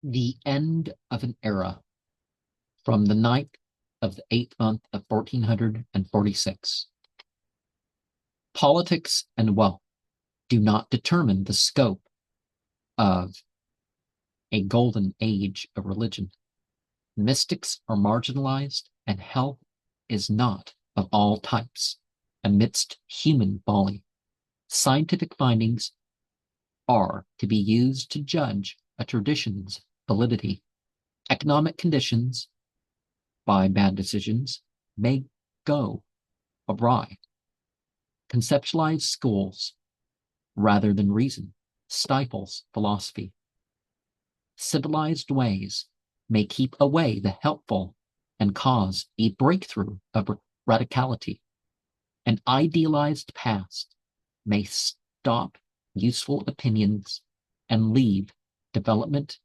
The end of an era from the night of the 8th month of 1446. Politics and wealth do not determine the scope of a golden age of religion. Mystics are marginalized, and health is not of all types amidst human folly. Scientific findings are to be used to judge a tradition's validity. Economic conditions, by bad decisions, may go awry. Conceptualized schools, rather than reason, stifles philosophy. Civilized ways may keep away the helpful and cause a breakthrough of radicality. An idealized past may stop useful opinions and leave development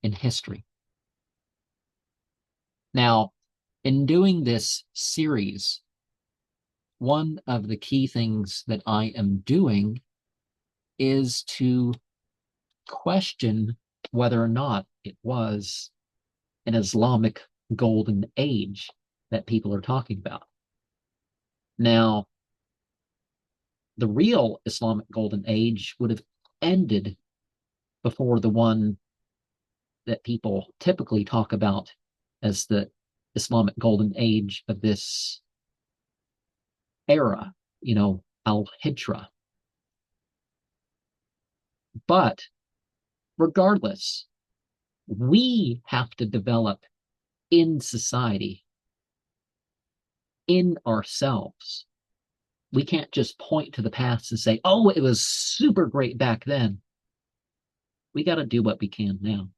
in history. Now, in doing this series, one of the key things that I am doing is to question whether or not it was an Islamic Golden Age that people are talking about. Now, the real Islamic Golden Age would have ended before the one that people typically talk about as the Islamic Golden Age of this era, al-Hijra. But regardless, we have to develop in society, in ourselves. We can't just point to the past and say, oh, it was super great back then. We got to do what we can now.